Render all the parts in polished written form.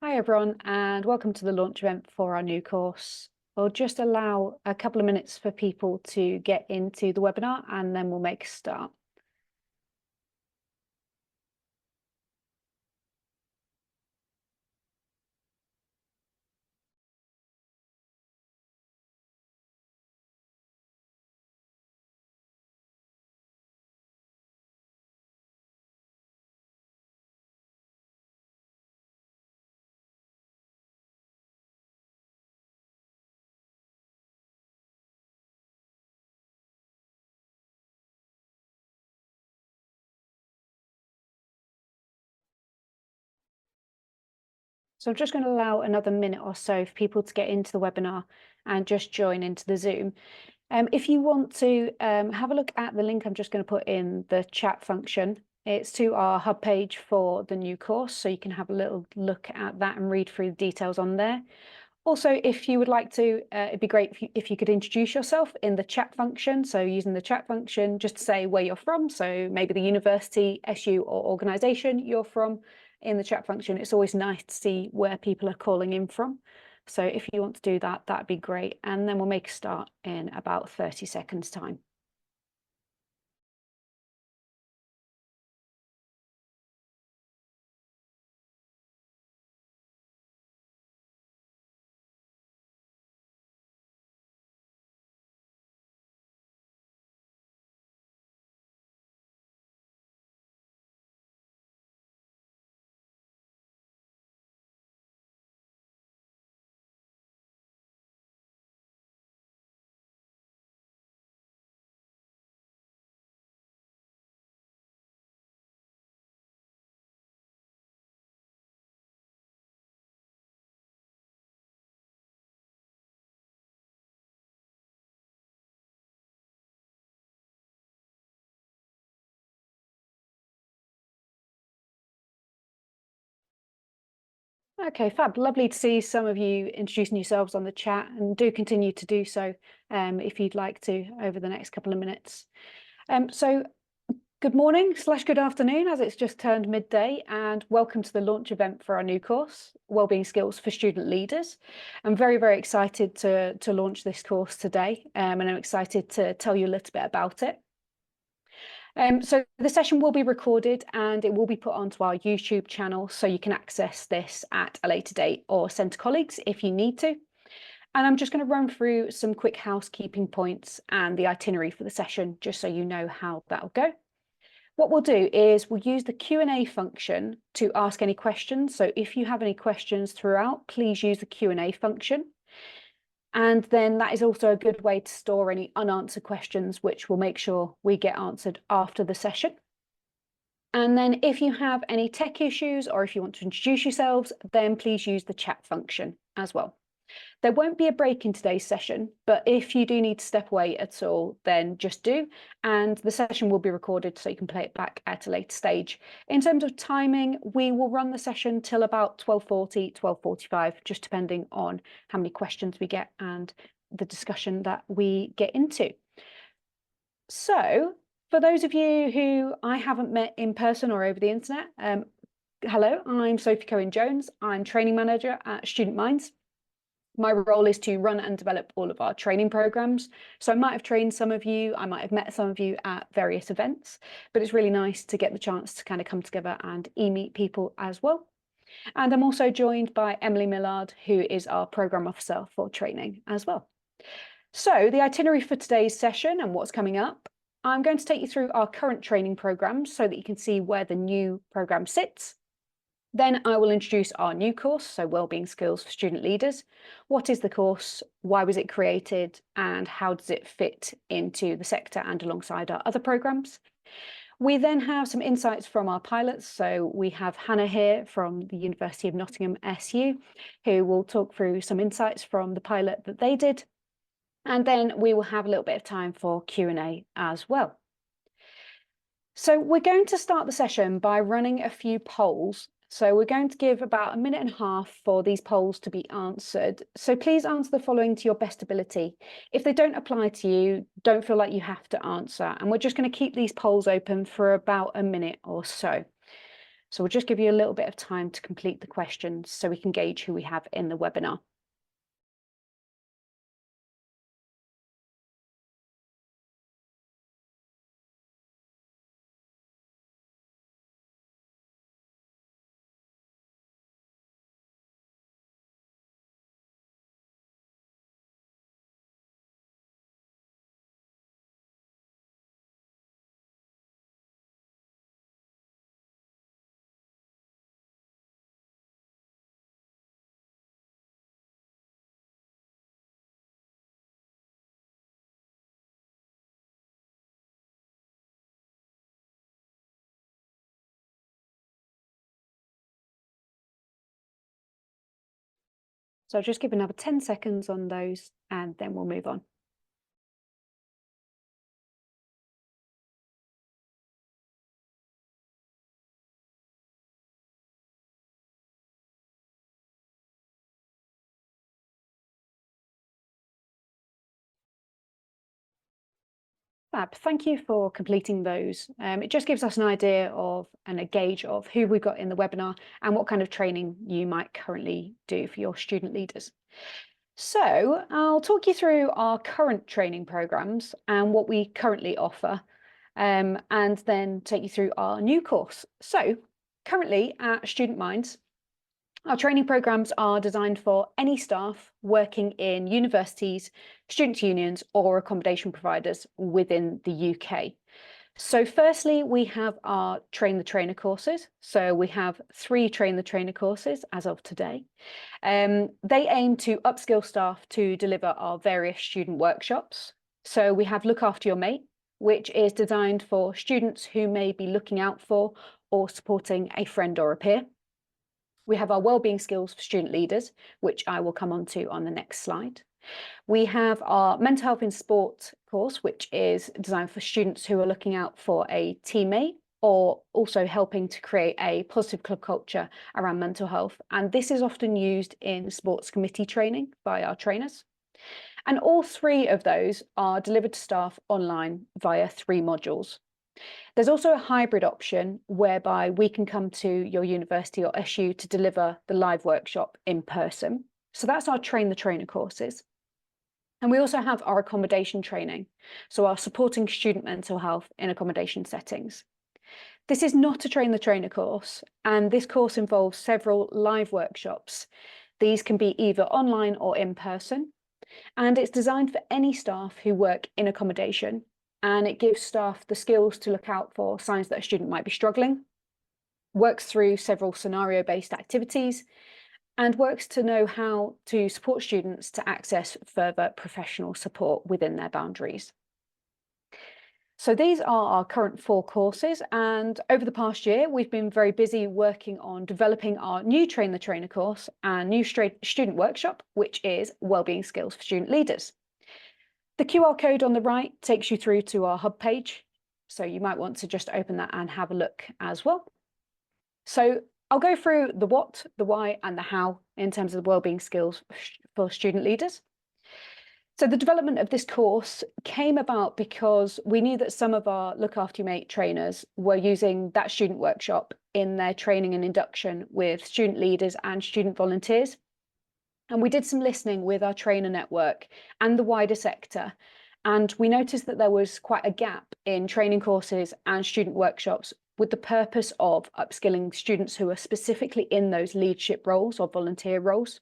Hi everyone, and welcome to the launch event for our new course. We'll just allow a couple of minutes for people to get into the webinar and then we'll make a start. So I'm just going to allow another minute or so for people to get into the webinar and just join into the Zoom. If you want to have a look at the link I'm just going to put in the chat function, it's to our hub page for the new course, so you can have a little look at that and read through the details on there. Also, if you would like to, it'd be great if you could introduce yourself in the chat function. So using the chat function just to say where you're from, so maybe the university, SU or organisation you're from in the chat function. It's always nice to see where people are calling in from. So if you want to do that, that'd be great. And then we'll make a start in about 30 seconds time. Okay, fab. Lovely to see some of you introducing yourselves on the chat, and do continue to do so if you'd like to over the next couple of minutes. So good morning / good afternoon, as it's just turned midday, and welcome to the launch event for our new course, Wellbeing Skills for Student Leaders. I'm very, very excited to launch this course today, and I'm excited to tell you a little bit about it. So the session will be recorded and it will be put onto our YouTube channel, so you can access this at a later date or send to colleagues if you need to. And I'm just going to run through some quick housekeeping points and the itinerary for the session, just so you know how that'll go. What we'll do is we'll use the Q&A function to ask any questions. So if you have any questions throughout, please use the Q&A function. And then that is also a good way to store any unanswered questions, which will make sure we get answered after the session. And then if you have any tech issues or if you want to introduce yourselves, then please use the chat function as well. There won't be a break in today's session, but if you do need to step away at all, then just do. And the session will be recorded so you can play it back at a later stage. In terms of timing, we will run the session till about 12:40, 12:45, just depending on how many questions we get and the discussion that we get into. So for those of you who I haven't met in person or over the internet, hello, I'm Sophie Cohen-Jones. I'm training manager at Student Minds. My role is to run and develop all of our training programs. So I might have trained some of you, I might have met some of you at various events, but it's really nice to get the chance to kind of come together and meet people as well. And I'm also joined by Emily Millard, who is our program officer for training as well. So the itinerary for today's session and what's coming up, I'm going to take you through our current training programs so that you can see where the new program sits. Then I will introduce our new course, so Wellbeing Skills for Student Leaders. What is the course? Why was it created? And how does it fit into the sector and alongside our other programs? We then have some insights from our pilots. So we have Hannah here from the University of Nottingham SU, who will talk through some insights from the pilot that they did. And then we will have a little bit of time for Q&A as well. So we're going to start the session by running a few polls. So we're going to give about a minute and a half for these polls to be answered. So please answer the following to your best ability. If they don't apply to you, don't feel like you have to answer. And we're just going to keep these polls open for about a minute or so. So we'll just give you a little bit of time to complete the questions so we can gauge who we have in the webinar. So I'll just give another 10 seconds on those and then we'll move on. Fab, thank you for completing those. It just gives us an idea of and a gauge of who we've got in the webinar and what kind of training you might currently do for your student leaders. So I'll talk you through our current training programs and what we currently offer, and then take you through our new course. So currently at Student Minds, our training programs are designed for any staff working in universities, student unions, or accommodation providers within the UK. So firstly, we have our Train the Trainer courses. So we have 3 Train the Trainer courses as of today. They aim to upskill staff to deliver our various student workshops. So we have Look After Your Mate, which is designed for students who may be looking out for or supporting a friend or a peer. We have our Wellbeing skills for student leaders, which I will come on to on the next slide. We have our Mental Health in Sport course, which is designed for students who are looking out for a teammate or also helping to create a positive club culture around mental health. And this is often used in sports committee training by our trainers. And all 3 of those are delivered to staff online via 3 modules. There's also a hybrid option whereby we can come to your university or SU to deliver the live workshop in person. So that's our Train the Trainer courses. And we also have our accommodation training, so our supporting student mental health in accommodation settings. This is not a Train the Trainer course, and this course involves several live workshops. These can be either online or in person, and it's designed for any staff who work in accommodation, and it gives staff the skills to look out for signs that a student might be struggling, works through several scenario-based activities, and works to know how to support students to access further professional support within their boundaries. So these are our current 4 courses, and over the past year we've been very busy working on developing our new Train the Trainer course and new student workshop, which is Wellbeing Skills for Student Leaders. The QR code on the right takes you through to our hub page, so you might want to just open that and have a look as well. So I'll go through the what, the why, and the how in terms of the wellbeing skills for student leaders. So the development of this course came about because we knew that some of our Look After Your Mate trainers were using that student workshop in their training and induction with student leaders and student volunteers. And we did some listening with our trainer network and the wider sector. And we noticed that there was quite a gap in training courses and student workshops with the purpose of upskilling students who are specifically in those leadership roles or volunteer roles.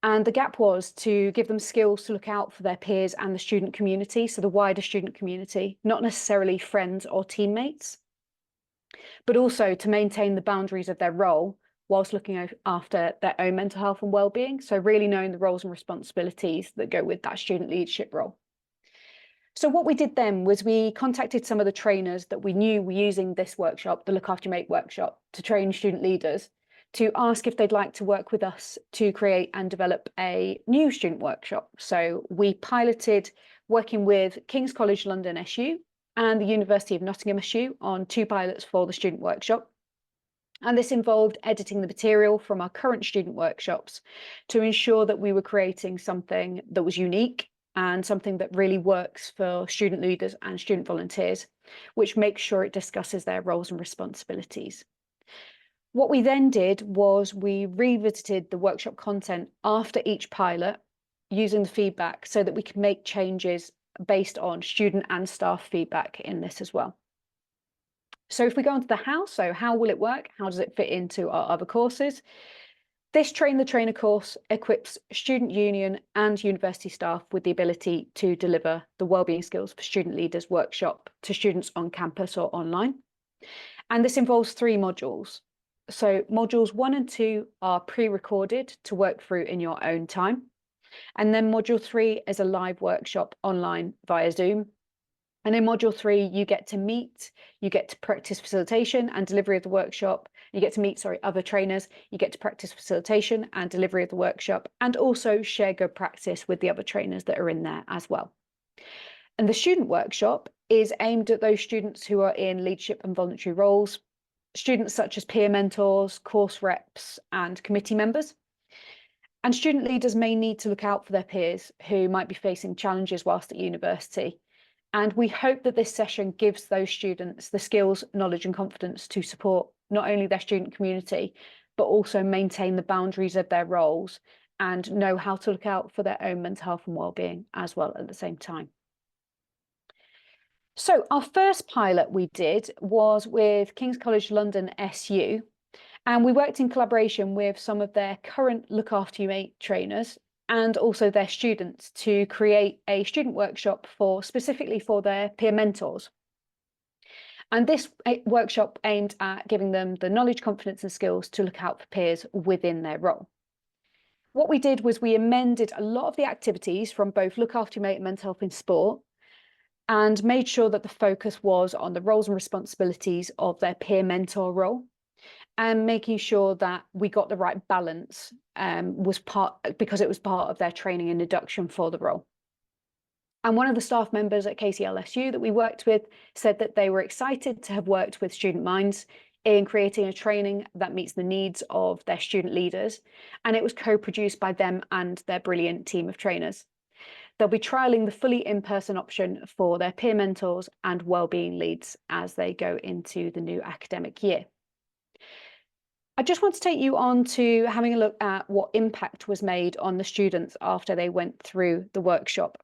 And the gap was to give them skills to look out for their peers and the student community, so the wider student community, not necessarily friends or teammates, but also to maintain the boundaries of their role whilst looking after their own mental health and well-being. So really knowing the roles and responsibilities that go with that student leadership role. So what we did then was we contacted some of the trainers that we knew were using this workshop, the Look After Your Mate workshop, to train student leaders, to ask if they'd like to work with us to create and develop a new student workshop. So we piloted working with King's College London SU and the University of Nottingham SU on 2 pilots for the student workshop. And this involved editing the material from our current student workshops to ensure that we were creating something that was unique and something that really works for student leaders and student volunteers, which makes sure it discusses their roles and responsibilities. What we then did was we revisited the workshop content after each pilot using the feedback so that we could make changes based on student and staff feedback in this as well. So if we go on to the how, so how will it work? How does it fit into our other courses? This Train the Trainer course equips student union and university staff with the ability to deliver the Wellbeing Skills for Student Leaders workshop to students on campus or online. And this involves 3 modules. So modules 1 and 2 are pre-recorded to work through in your own time. And then module 3 is a live workshop online via Zoom. And in module 3, you get to meet, you get to practice facilitation and delivery of the workshop. You get to meet, other trainers. You get to practice facilitation and delivery of the workshop, and also share good practice with the other trainers that are in there as well. And the student workshop is aimed at those students who are in leadership and voluntary roles, students such as peer mentors, course reps, and committee members. And student leaders may need to look out for their peers who might be facing challenges whilst at university. And we hope that this session gives those students the skills, knowledge and confidence to support not only their student community, but also maintain the boundaries of their roles and know how to look out for their own mental health and wellbeing as well at the same time. So our first pilot we did was with King's College London SU, and we worked in collaboration with some of their current Look After You Mate trainers and also their students to create a student workshop specifically for their peer mentors. And this workshop aimed at giving them the knowledge, confidence and skills to look out for peers within their role. What we did was we amended a lot of the activities from both Look After Your Mate and Mental Health in Sport and made sure that the focus was on the roles and responsibilities of their peer mentor role, and making sure that we got the right balance because it was part of their training and induction for the role. And one of the staff members at KCLSU that we worked with said that they were excited to have worked with Student Minds in creating a training that meets the needs of their student leaders, and it was co-produced by them and their brilliant team of trainers. They'll be trialling the fully in-person option for their peer mentors and wellbeing leads as they go into the new academic year. I just want to take you on to having a look at what impact was made on the students after they went through the workshop.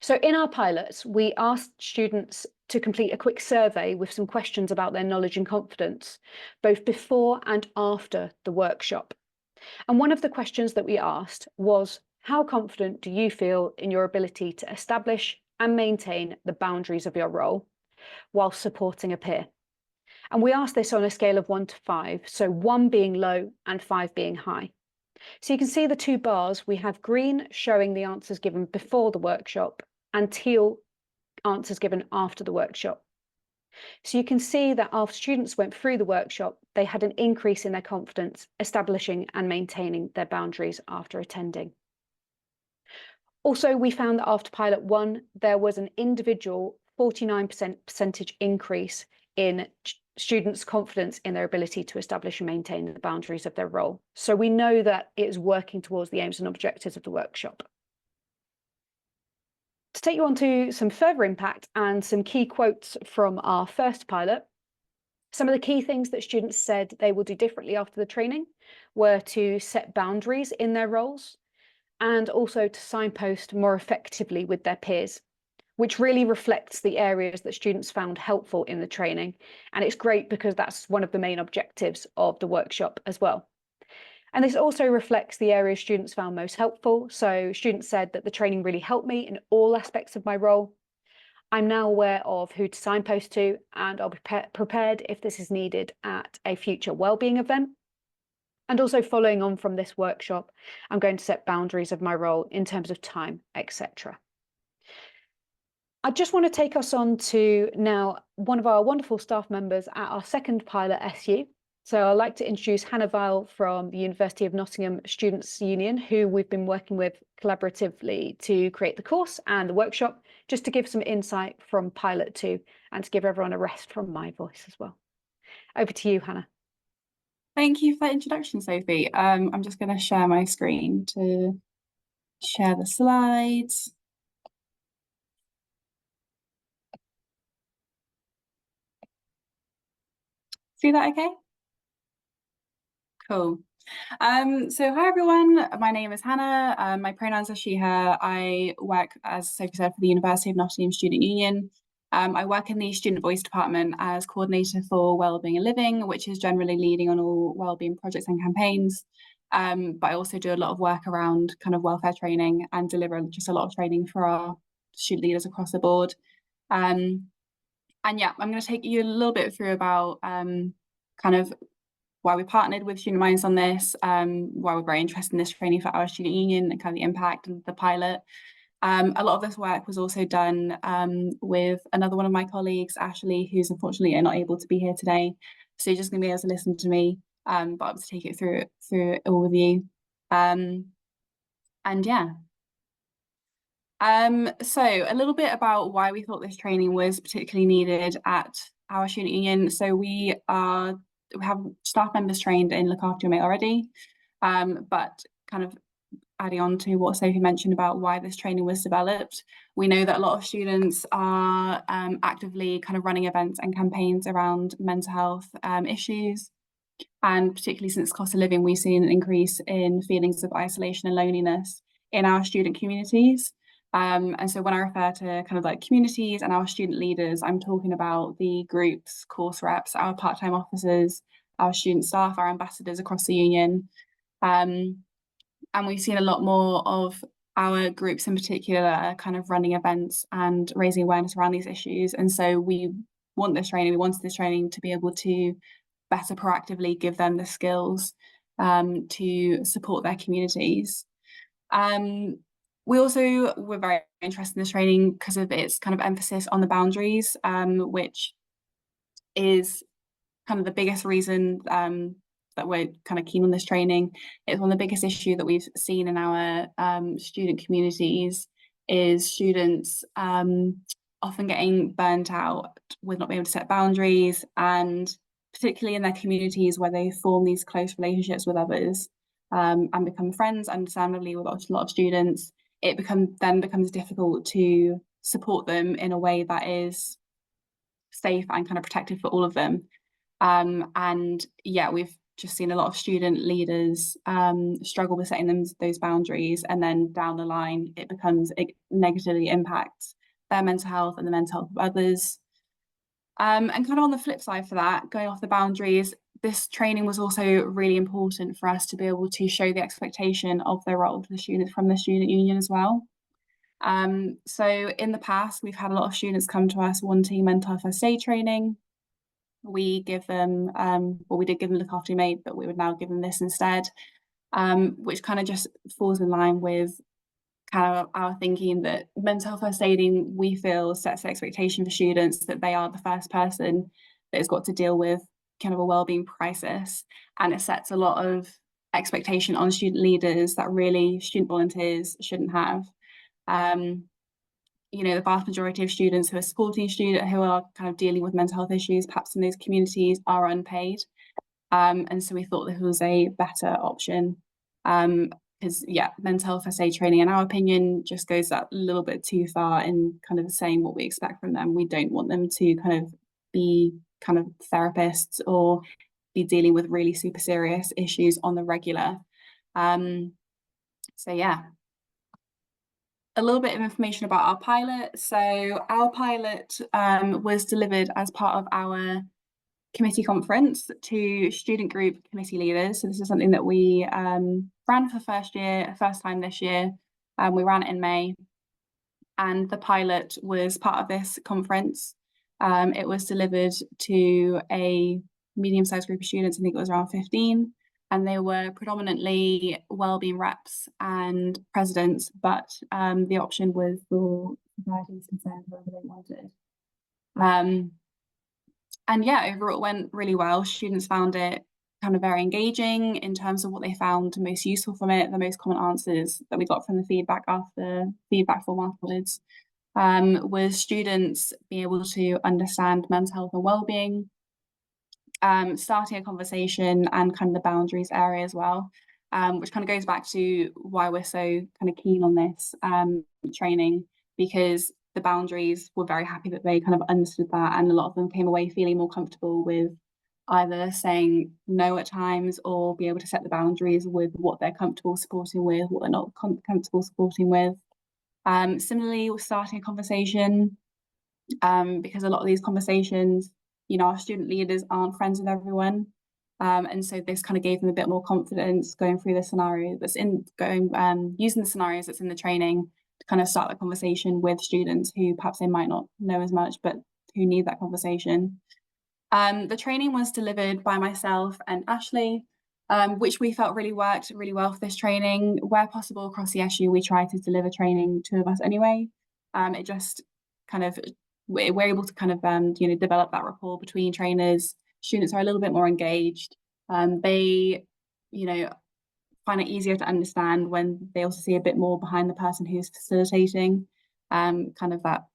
So in our pilots, we asked students to complete a quick survey with some questions about their knowledge and confidence, both before and after the workshop. And one of the questions that we asked was, how confident do you feel in your ability to establish and maintain the boundaries of your role while supporting a peer? And we asked this on a scale of 1 to 5, so 1 being low and 5 being high. So you can see the 2 bars. We have green showing the answers given before the workshop and teal answers given after the workshop. So you can see that after students went through the workshop, they had an increase in their confidence establishing and maintaining their boundaries after attending. Also, we found that after pilot 1, there was an individual 49% increase in students' confidence in their ability to establish and maintain the boundaries of their role. So we know that it is working towards the aims and objectives of the workshop. To take you on to some further impact and some key quotes from our first pilot, some of the key things that students said they will do differently after the training were to set boundaries in their roles and also to signpost more effectively with their peers, which really reflects the areas that students found helpful in the training. And it's great because that's one of the main objectives of the workshop as well. And this also reflects the areas students found most helpful. So students said that the training really helped me in all aspects of my role. I'm now aware of who to signpost to, and I'll be prepared if this is needed at a future wellbeing event. And also following on from this workshop, I'm going to set boundaries of my role in terms of time, etc. I just want to take us on to now one of our wonderful staff members at our second pilot SU. So I'd like to introduce Hannah Vile from the University of Nottingham Students' Union, who we've been working with collaboratively to create the course and the workshop, just to give some insight from pilot 2 and to give everyone a rest from my voice as well. Over to you, Hannah. Thank you for that introduction, Sophie. I'm just going to share my screen to share the slides. See that okay? Cool. So hi everyone, my name is Hannah. My pronouns are she, her. I work, as Sophie said, for the University of Nottingham Student Union. I work in the Student Voice department as coordinator for Wellbeing and Living, which is generally leading on all wellbeing projects and campaigns. But I also do a lot of work around kind of welfare training and deliver just a lot of training for our student leaders across the board. And yeah, I'm going to take you a little bit through about kind of why we partnered with Student Minds on this, why we're very interested in this training for our student union and kind of the impact and the pilot. A lot of this work was also done with another one of my colleagues, Ashley, who's unfortunately not able to be here today. So you're just going to be able to listen to me, but I'll just take it through it all with you. And yeah. So a little bit about why we thought this training was particularly needed at our student union. So we have staff members trained in Look After Your Mate already, but kind of adding on to what Sophie mentioned about why this training was developed, we know that a lot of students are actively kind of running events and campaigns around mental health issues. And particularly since cost of living, we've seen an increase in feelings of isolation and loneliness in our student communities. And so when I refer to kind of like communities and our student leaders, I'm talking about the groups, course reps, our part-time officers, our student staff, our ambassadors across the union. And we've seen a lot more of our groups in particular kind of running events and raising awareness around these issues. And so we wanted this training to be able to better proactively give them the skills to support their communities. We also were very interested in this training because of its kind of emphasis on the boundaries, which is kind of the biggest reason that we're kind of keen on this training. It's one of the biggest issues that we've seen in our student communities is students often getting burnt out with not being able to set boundaries, and particularly in their communities where they form these close relationships with others and become friends, understandably, with a lot of students, it becomes difficult to support them in a way that is safe and kind of protected for all of them. And yeah, we've just seen a lot of student leaders struggle with setting those boundaries, and then down the line it negatively impacts their mental health and the mental health of others. And kind of on the flip side for that, going off the boundaries, this training was also really important for us to be able to show the expectation of their role to the students from the student union as well. So in the past, we've had a lot of students come to us wanting mental health first aid training. We give them, well, we did give them Look After Your Mate, but we would now give them this instead, which kind of just falls in line with kind of our thinking that mental health first aiding, we feel, sets the expectation for students that they are the first person that has got to deal with kind of a wellbeing crisis, and it sets a lot of expectation on student leaders that really student volunteers shouldn't have. You know, the vast majority of students who are supporting students who are kind of dealing with mental health issues, perhaps in those communities, are unpaid. And so we thought this was a better option. Because yeah, mental health first aid training, in our opinion, just goes that little bit too far in kind of saying what we expect from them. We don't want them to kind of be kind of therapists or be dealing with really super serious issues on the regular. So yeah. A little bit of information about our pilot. So our pilot was delivered as part of our committee conference to student group committee leaders. So this is something that we ran for first time this year. We ran it in May, and the pilot was part of this conference. It was delivered to a medium-sized group of students. I think it was around 15. And they were predominantly wellbeing reps and presidents, but the option was for societies concerned, whoever they wanted. And yeah, overall it went really well. Students found it kind of very engaging in terms of what they found most useful from it. The most common answers that we got from the feedback after feedback form afterwards was students being able to understand mental health and wellbeing, starting a conversation, and kind of the boundaries area as well, which kind of goes back to why we're so kind of keen on this training, because the boundaries, were very happy that they kind of understood that, and a lot of them came away feeling more comfortable with either saying no at times or be able to set the boundaries with what they're comfortable supporting with, what they're not comfortable supporting with. Similarly, we're starting a conversation, because a lot of these conversations, our student leaders aren't friends with everyone. And so this kind of gave them a bit more confidence going through the scenario using the scenarios that's in the training to kind of start that conversation with students who perhaps they might not know as much, but who need that conversation. The training was delivered by myself and Ashley, which we felt really worked really well for this training. Where possible across the SU, we try to deliver training, two of us anyway. It just kind of, we're able to kind of, develop that rapport between trainers. Students are a little bit more engaged. They, find it easier to understand when they also see a bit more behind the person who's facilitating, kind of that,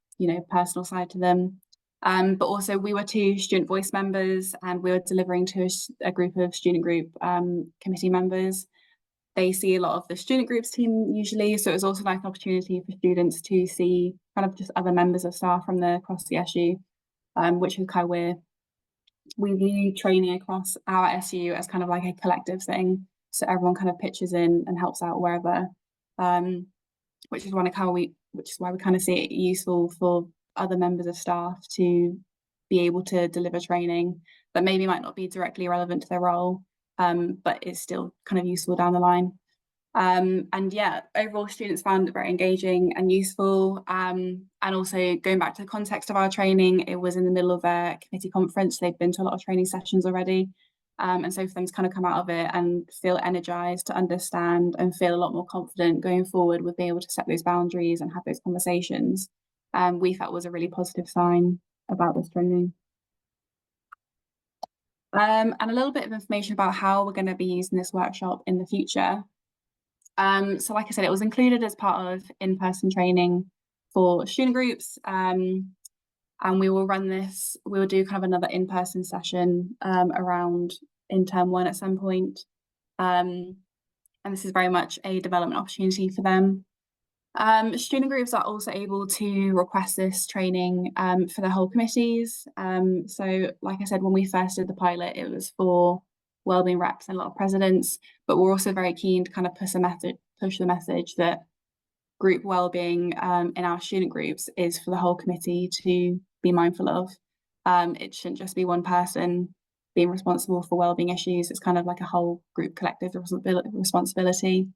personal side to them. But also we were two student voice members and we were delivering to a group of student group committee members. They see a lot of the student groups team usually, so it was also like an opportunity for students to see kind of just other members of staff from across the SU, which is kind of we view training across our SU as kind of like a collective thing. So everyone kind of pitches in and helps out wherever, which is why we kind of see it useful for other members of staff to be able to deliver training that maybe might not be directly relevant to their role, but is still kind of useful down the line. And yeah, overall students found it very engaging and useful. And also going back to the context of our training, it was in the middle of their committee conference. They've been to a lot of training sessions already. And so for them to kind of come out of it and feel energized to understand and feel a lot more confident going forward with being able to set those boundaries and have those conversations, we felt was a really positive sign about this training. And a little bit of information about how we're going to be using this workshop in the future. So like I said, it was included as part of in-person training for student groups, and we will do kind of another in-person session around in term 1 at some point. And this is very much a development opportunity for them. Student groups are also able to request this training for their whole committees. So like I said, when we first did the pilot, it was for wellbeing reps and a lot of presidents, but we're also very keen to kind of push the message that group wellbeing in our student groups is for the whole committee to be mindful of. It shouldn't just be one person being responsible for wellbeing issues. It's kind of like a whole group collective responsibility.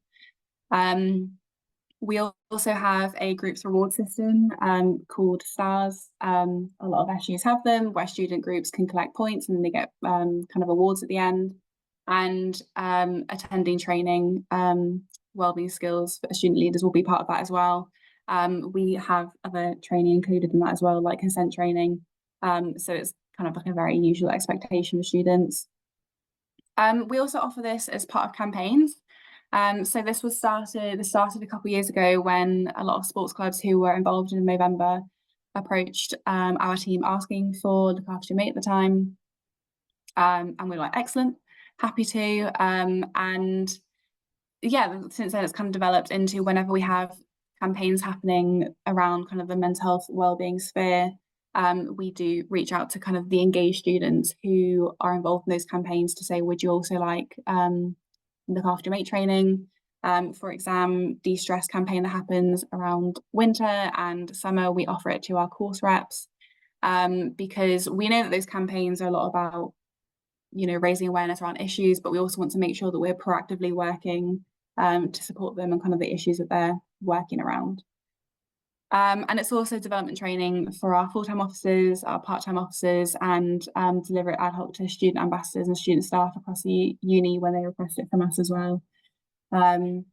We also have a groups reward system called STARS. A lot of SUs have them, where student groups can collect points and they get kind of awards at the end. And attending training, wellbeing skills for student leaders will be part of that as well. We have other training included in that as well, like consent training. So it's kind of like a very usual expectation for students. We also offer this as part of campaigns. So this started a couple of years ago when a lot of sports clubs who were involved in Movember approached our team asking for Look After Your Mate at the time. And we were like, excellent, happy to. And yeah, since then it's kind of developed into whenever we have campaigns happening around kind of the mental health wellbeing sphere, we do reach out to kind of the engaged students who are involved in those campaigns to say, would you also like Look After Your Mate training for exam de-stress campaign that happens around winter and summer? We offer it to our course reps because we know that those campaigns are a lot about raising awareness around issues, but we also want to make sure that we're proactively working to support them and kind of the issues that they're working around. And it's also development training for our full-time officers, our part-time officers, and deliver it ad hoc to student ambassadors and student staff across the uni when they request it from us as well. And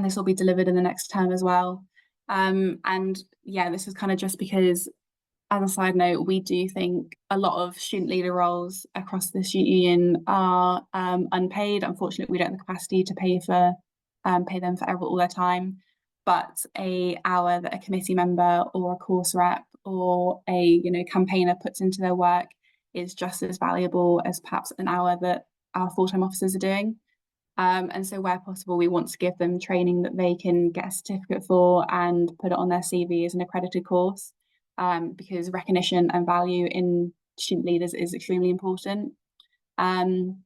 this will be delivered in the next term as well. And yeah, this is kind of just because, as a side note, we do think a lot of student leader roles across the student union are unpaid. Unfortunately, we don't have the capacity to pay them for all their time. But an hour that a committee member or a course rep or a campaigner puts into their work is just as valuable as perhaps an hour that our full-time officers are doing. And so where possible, we want to give them training that they can get a certificate for and put it on their CV as an accredited course, because recognition and value in student leaders is extremely important. And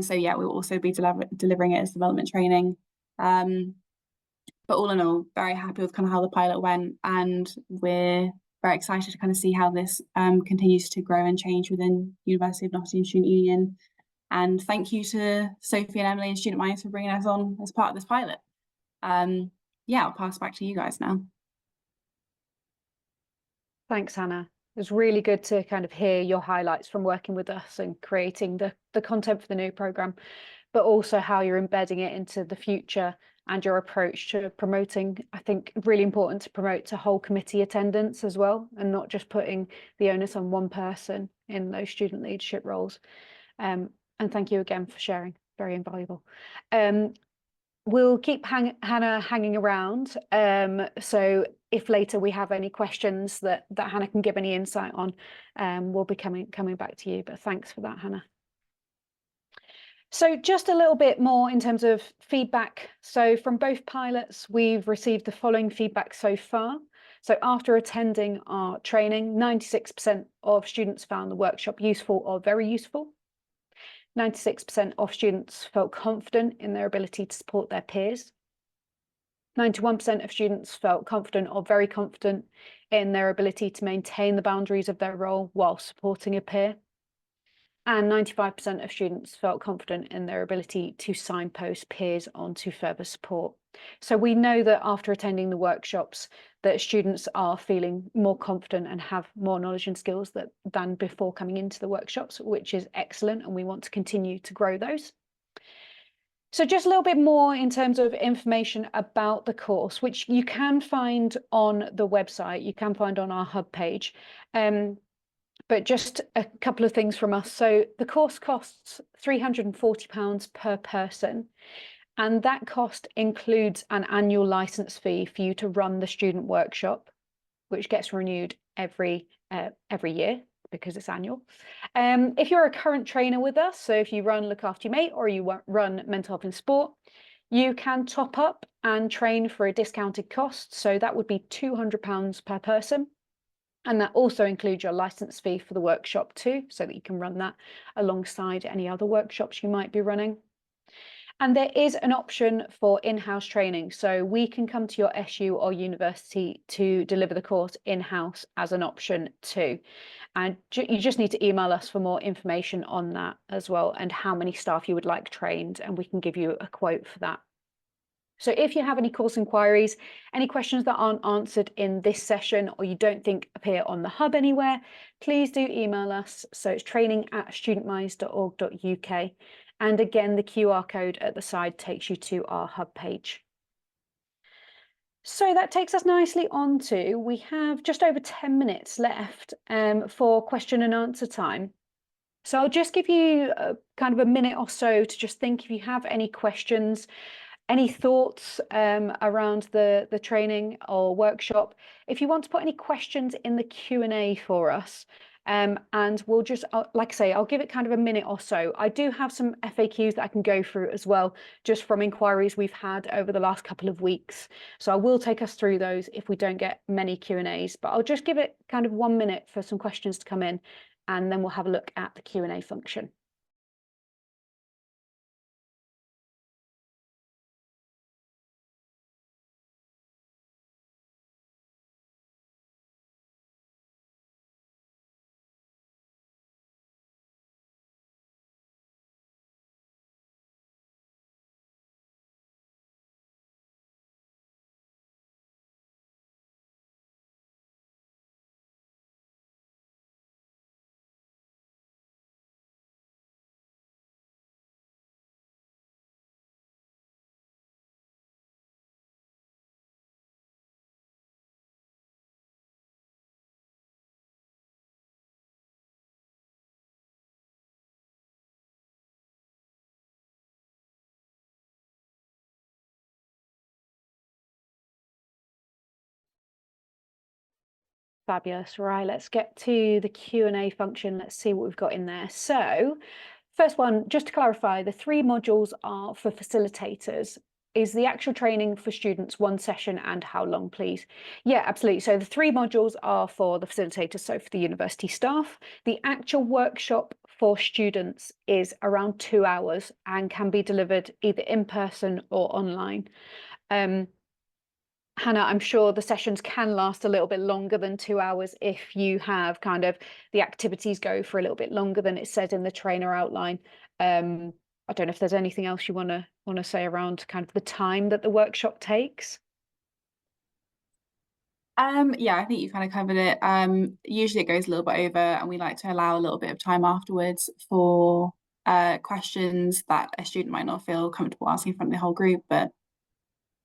so, yeah, we'll also be delivering it as development training. But all in all, very happy with kind of how the pilot went, and we're very excited to kind of see how this continues to grow and change within University of Nottingham Student Union. And thank you to Sophie and Emily and Student Minds for bringing us on as part of this pilot. Yeah, I'll pass back to you guys now. Thanks, Hannah. It was really good to kind of hear your highlights from working with us and creating the content for the new programme, but also how you're embedding it into the future and your approach to promoting. I think really important to promote to whole committee attendance as well, and not just putting the onus on one person in those student leadership roles. And thank you again for sharing, very invaluable. We'll keep Hannah hanging around. So if later we have any questions that Hannah can give any insight on, we'll be coming back to you. But thanks for that, Hannah. So just a little bit more in terms of feedback. So from both pilots, we've received the following feedback so far. So after attending our training, 96% of students found the workshop useful or very useful. 96% of students felt confident in their ability to support their peers. 91% of students felt confident or very confident in their ability to maintain the boundaries of their role while supporting a peer. And 95% of students felt confident in their ability to signpost peers onto further support. So we know that after attending the workshops, that students are feeling more confident and have more knowledge and skills than before coming into the workshops, which is excellent, and we want to continue to grow those. So just a little bit more in terms of information about the course, which you can find on the website, you can find on our hub page. But just a couple of things from us. So the course costs £340 per person, and that cost includes an annual license fee for you to run the student workshop, which gets renewed every year because it's annual. If you're a current trainer with us, so if you run Look After Your Mate or you run Mental Health in Sport, you can top up and train for a discounted cost. So that would be £200 per person. And that also includes your license fee for the workshop too, so that you can run that alongside any other workshops you might be running. And there is an option for in-house training. So we can come to your SU or university to deliver the course in-house as an option too. And you just need to email us for more information on that as well, and how many staff you would like trained, and we can give you a quote for that. So if you have any course inquiries, any questions that aren't answered in this session or you don't think appear on the hub anywhere, please do email us. So it's training@studentminds.org.uk. And again, the QR code at the side takes you to our hub page. So that takes us nicely on to, we have just over 10 minutes left for question and answer time. So I'll just give you kind of a minute or so to just think if you have any questions. Any thoughts around the training or workshop? If you want to put any questions in the Q&A for us, and we'll just, like I say, I'll give it kind of a minute or so. I do have some FAQs that I can go through as well, just from inquiries we've had over the last couple of weeks. So I will take us through those if we don't get many Q&As, but I'll just give it kind of 1 minute for some questions to come in, and then we'll have a look at the Q&A function. Fabulous. Right, let's get to the Q&A function. Let's see what we've got in there. So first one, just to clarify, the 3 modules are for facilitators. Is the actual training for students 1 session, and how long, please? Yeah, absolutely. So the 3 modules are for the facilitators, so for the university staff. The actual workshop for students is around 2 hours and can be delivered either in person or online. Hannah, I'm sure the sessions can last a little bit longer than 2 hours if you have kind of the activities go for a little bit longer than it said in the trainer outline. I don't know if there's anything else you want to say around kind of the time that the workshop takes. Yeah, I think you kind of covered it. Usually it goes a little bit over, and we like to allow a little bit of time afterwards for questions that a student might not feel comfortable asking in front of the whole group. But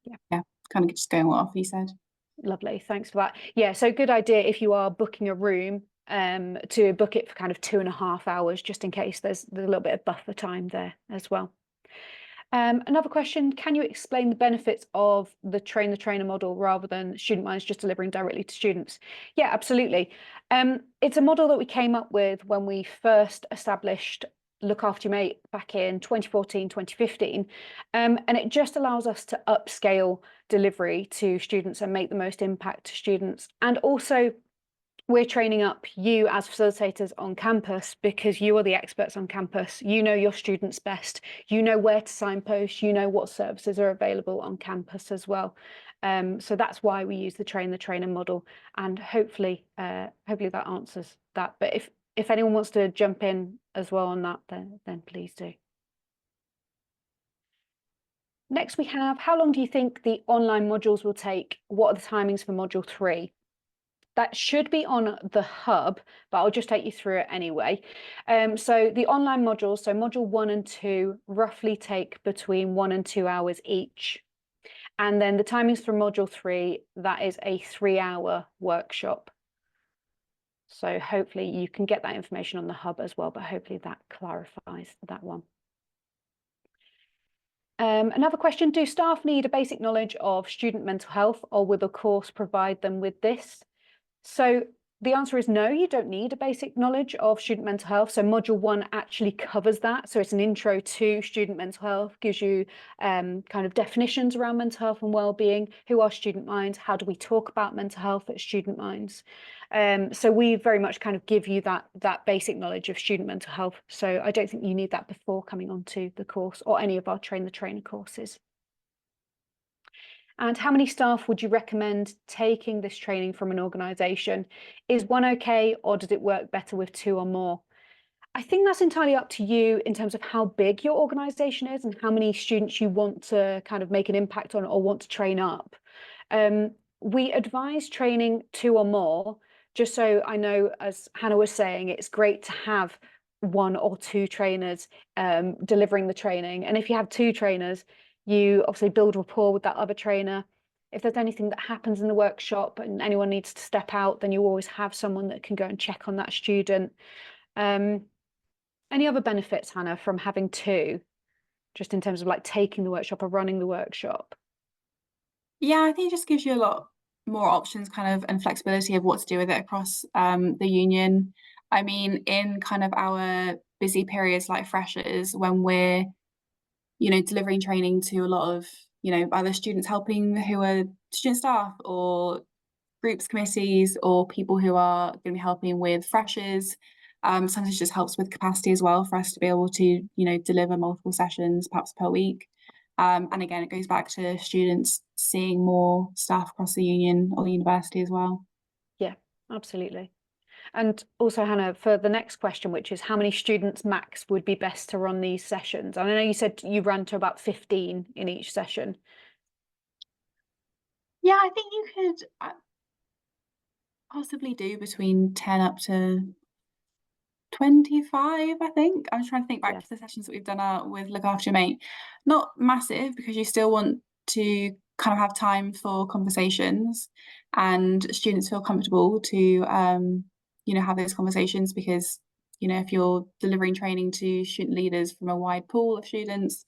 yeah, kind of just going off you said. Lovely, thanks for that. Yeah, so good idea if you are booking a room to book it for kind of 2.5 hours, just in case there's a little bit of buffer time there as well. Another question, can you explain the benefits of the train the trainer model rather than student minds just delivering directly to students? Yeah, absolutely. It's a model that we came up with when we first established Look After Your Mate back in 2014, 2015. And it just allows us to upscale delivery to students and make the most impact to students. And also we're training up you as facilitators on campus because you are the experts on campus. You know your students best. You know where to signpost. You know what services are available on campus as well. So that's why we use the train the trainer model, and hopefully that answers that. But if anyone wants to jump in as well on that, then please do. Next we have, how long do you think the online modules will take? What are the timings for module 3? That should be on the hub, but I'll just take you through it anyway. So the online modules, so module 1 and 2, roughly take between 1 and 2 hours each. And then the timings for module 3, that is a 3-hour workshop. So hopefully you can get that information on the hub as well, but hopefully that clarifies that one. Another question, do staff need a basic knowledge of student mental health, or will the course provide them with this? So the answer is no, you don't need a basic knowledge of student mental health. So module 1 actually covers that. So it's an intro to student mental health, gives you kind of definitions around mental health and wellbeing. Who are student minds? How do we talk about mental health at student minds? So we very much kind of give you that basic knowledge of student mental health. So I don't think you need that before coming onto the course or any of our Train the Trainer courses. And how many staff would you recommend taking this training from an organisation? Is 1 okay, or does it work better with 2 or more? I think that's entirely up to you in terms of how big your organisation is and how many students you want to kind of make an impact on or want to train up. We advise training 2 or more, just so I know, as Hannah was saying, it's great to have 1 or 2 trainers delivering the training. And if you have 2 trainers, you obviously build rapport with that other trainer. If there's anything that happens in the workshop and anyone needs to step out, then you always have someone that can go and check on that student. Any other benefits, Hannah, from having 2, just in terms of like taking the workshop or running the workshop? Yeah, I think it just gives you a lot more options kind of and flexibility of what to do with it across the union. I mean, in kind of our busy periods like freshers, when we're delivering training to a lot of, either students helping who are student staff or groups, committees, or people who are going to be helping with freshers. Sometimes it just helps with capacity as well for us to be able to, deliver multiple sessions perhaps per week. And again, it goes back to students seeing more staff across the union or the university as well. Yeah, absolutely. And also, Hannah, for the next question, which is how many students max would be best to run these sessions? I know you said you ran to about 15 in each session. Yeah, I think you could possibly do between 10 up to 25, I think. I'm trying to think back to the sessions that we've done with Look After Your Mate. Not massive, because you still want to kind of have time for conversations and students feel comfortable to have those conversations, because if you're delivering training to student leaders from a wide pool of students,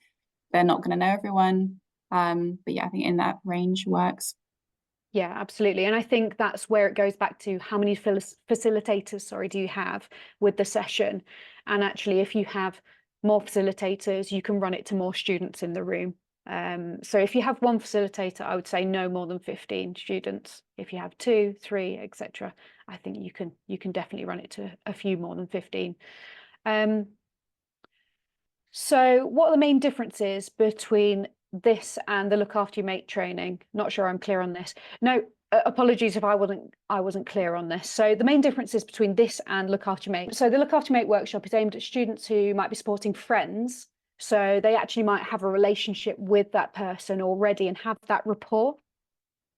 they're not going to know everyone. But yeah, I think in that range works. Yeah, absolutely. And I think that's where it goes back to how many facilitators, do you have with the session? And actually, if you have more facilitators, you can run it to more students in the room. So if you have 1 facilitator, I would say no more than 15 students. If you have 2, 3, etc., I think you can definitely run it to a few more than 15. So what are the main differences between this and the look after your mate training? Not sure I'm clear on this. No, apologies if I wasn't clear on this. So the main differences between this and look after your mate. So the look after your mate workshop is aimed at students who might be supporting friends. So they actually might have a relationship with that person already and have that rapport.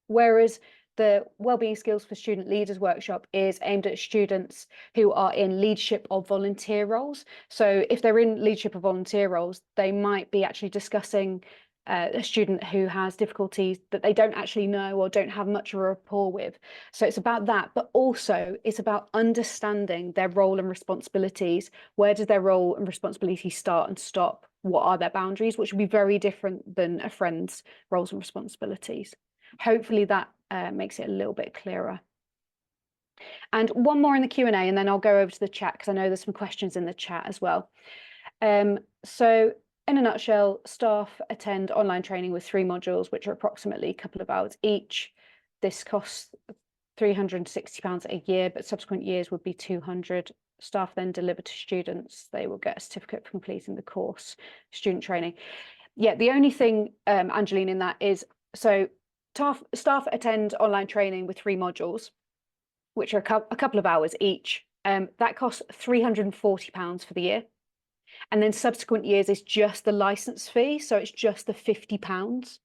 Whereas the Wellbeing Skills for Student Leaders workshop is aimed at students who are in leadership or volunteer roles. So if they're in leadership or volunteer roles, they might be actually discussing a student who has difficulties that they don't actually know or don't have much of a rapport with. So it's about that, but also it's about understanding their role and responsibilities. Where does their role and responsibility start and stop? What are their boundaries, which would be very different than a friend's roles and responsibilities. Hopefully that makes it a little bit clearer. And one more in the Q&A, and then I'll go over to the chat because I know there's some questions in the chat as well. So in a nutshell, staff attend online training with 3 modules, which are approximately a couple of hours each. This costs £360 a year, but subsequent years would be 200. Staff then deliver to students. They will get a certificate for completing the course, student training. Yeah, the only thing, Angeline, in that is, so staff attend online training with 3 modules, which are a couple of hours each. That costs £340 for the year. And then subsequent years is just the license fee. So it's just the £50.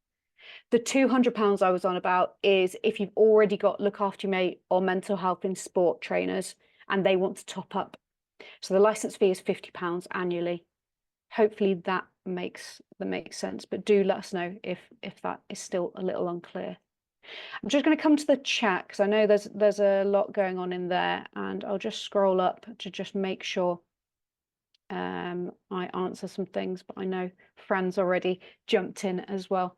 The £200 I was on about is if you've already got Look After Your Mate or Mental Health in Sport trainers and they want to top up. So the license fee is £50 annually. Hopefully that makes sense, but do let us know if that is still a little unclear. I'm just going to come to the chat because I know there's a lot going on in there, and I'll just scroll up to just make sure I answer some things, but I know Fran's already jumped in as well.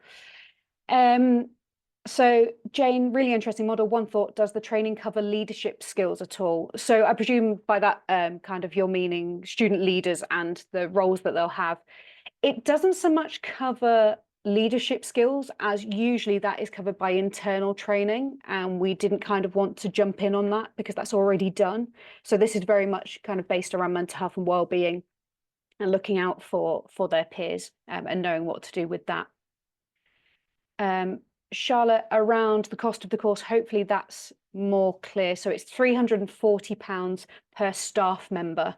So Jane, really interesting model. One thought, does the training cover leadership skills at all? So I presume by that kind of you're meaning student leaders and the roles that they'll have. It doesn't so much cover leadership skills as usually that is covered by internal training, and we didn't kind of want to jump in on that because that's already done. So this is very much kind of based around mental health and well-being and looking out for their peers and knowing what to do with that. Charlotte, around the cost of the course, hopefully that's more clear. So it's £340 per staff member.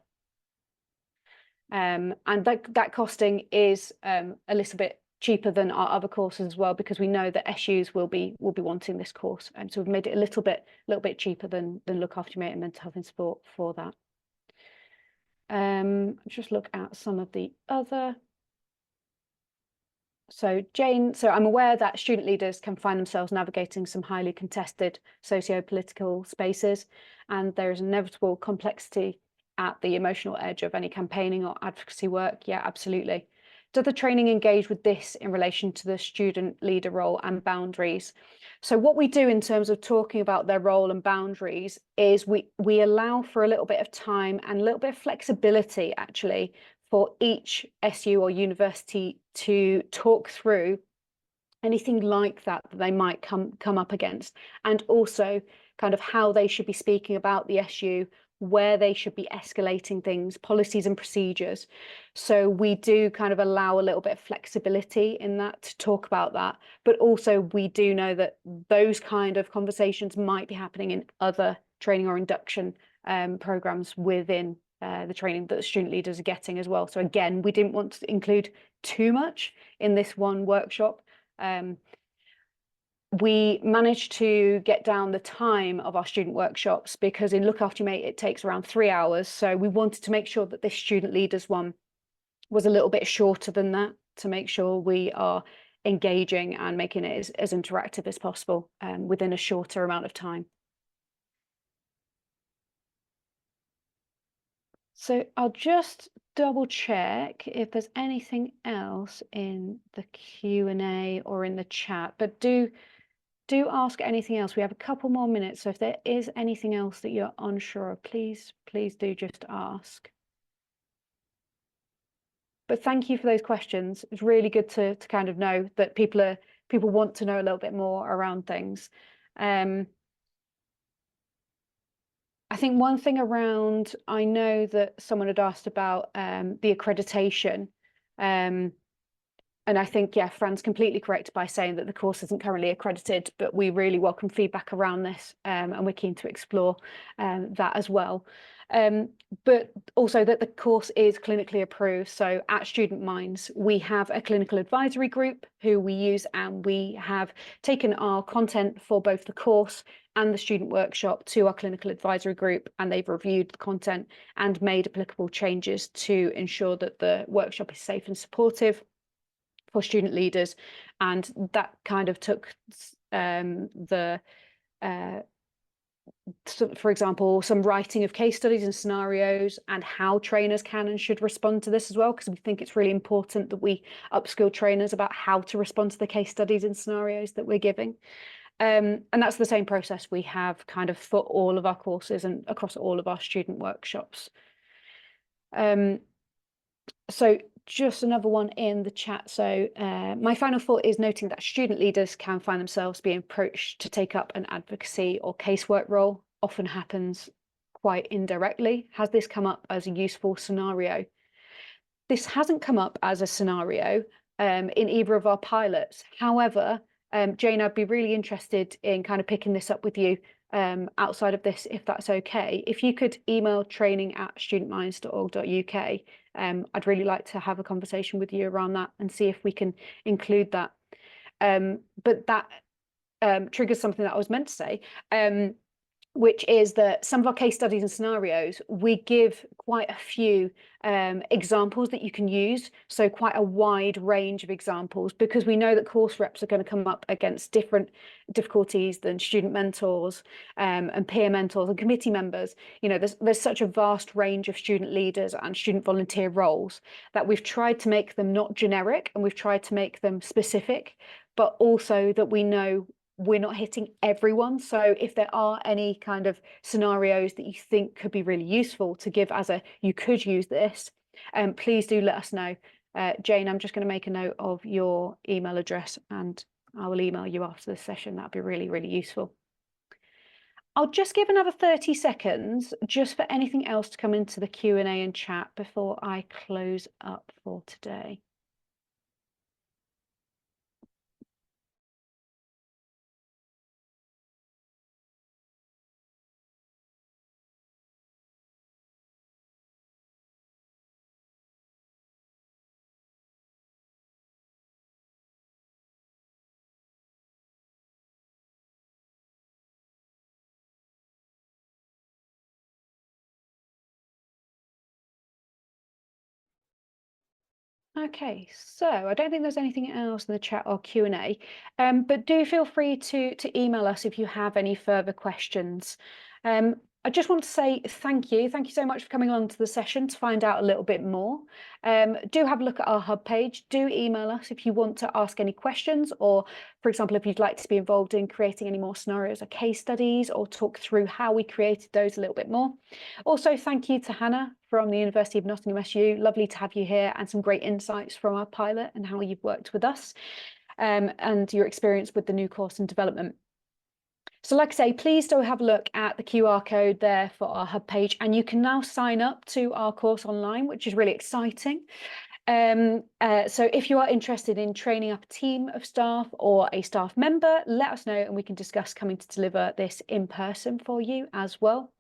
And that costing is a little bit cheaper than our other courses as well, because we know that SUs will be wanting this course. And so we've made it a little bit cheaper than Look After Your Mate and Mental Health in Sport for that. Just look at some of the other. So Jane, so I'm aware that student leaders can find themselves navigating some highly contested socio-political spaces, and there is inevitable complexity at the emotional edge of any campaigning or advocacy work. Yeah, absolutely. Does the training engage with this in relation to the student leader role and boundaries? So what we do in terms of talking about their role and boundaries is we allow for a little bit of time and a little bit of flexibility actually for each SU or university to talk through anything like that they might come up against, and also kind of how they should be speaking about the SU, where they should be escalating things, policies and procedures. So we do kind of allow a little bit of flexibility in that to talk about that, but also we do know that those kind of conversations might be happening in other training or induction programs within the training that the student leaders are getting as well. So again, we didn't want to include too much in this one workshop. We managed to get down the time of our student workshops because in Look After Your Mate, it takes around 3 hours. So we wanted to make sure that this student leaders one was a little bit shorter than that to make sure we are engaging and making it as interactive as possible within a shorter amount of time. So I'll just double check if there's anything else in the Q&A or in the chat, but do ask anything else. We have a couple more minutes, so if there is anything else that you're unsure of, please do just ask. But thank you for those questions. It's really good to kind of know that people want to know a little bit more around things. I think one thing around, I know that someone had asked about the accreditation. And I think, yeah, Fran's completely correct by saying that the course isn't currently accredited, but we really welcome feedback around this, and we're keen to explore that as well. But also that the course is clinically approved. So at Student Minds, we have a clinical advisory group who we use, and we have taken our content for both the course and the student workshop to our clinical advisory group, and they've reviewed the content and made applicable changes to ensure that the workshop is safe and supportive for student leaders. And that kind of took for example, some writing of case studies and scenarios and how trainers can and should respond to this as well, because we think it's really important that we upskill trainers about how to respond to the case studies and scenarios that we're giving. And that's the same process we have kind of for all of our courses and across all of our student workshops. So just another one in the chat. So my final thought is noting that student leaders can find themselves being approached to take up an advocacy or casework role. Often happens quite indirectly. Has this come up as a useful scenario? This hasn't come up as a scenario in either of our pilots. However, Jane, I'd be really interested in kind of picking this up with you outside of this, if that's okay. If you could email training@studentminds.org.uk, I'd really like to have a conversation with you around that and see if we can include that. But that triggers something that I was meant to say, which is that some of our case studies and scenarios, we give quite a few examples that you can use. So quite a wide range of examples, because we know that course reps are going to come up against different difficulties than student mentors and peer mentors and committee members. You know, there's such a vast range of student leaders and student volunteer roles that we've tried to make them not generic, and we've tried to make them specific, but also that we know we're not hitting everyone. So if there are any kind of scenarios that you think could be really useful to give as a, you could use this, please do let us know. Jane, I'm just going to make a note of your email address and I will email you after the session. That'd be really, really useful. I'll just give another 30 seconds just for anything else to come into the Q&A and chat before I close up for today. Okay, so I don't think there's anything else in the chat or Q&A, but do feel free to email us if you have any further questions. I just want to say thank you. Thank you so much for coming along to the session to find out a little bit more. Do have a look at our hub page. Do email us if you want to ask any questions, or, for example, if you'd like to be involved in creating any more scenarios or case studies, or talk through how we created those a little bit more. Also, thank you to Hannah from the University of Nottingham SU. Lovely to have you here, and some great insights from our pilot and how you've worked with us and your experience with the new course and development. So like I say, please do have a look at the QR code there for our hub page, and you can now sign up to our course online, which is really exciting. So if you are interested in training up a team of staff or a staff member, let us know and we can discuss coming to deliver this in person for you as well.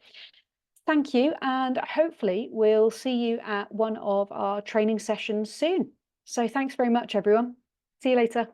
Thank you, and hopefully we'll see you at one of our training sessions soon. So thanks very much, everyone. See you later.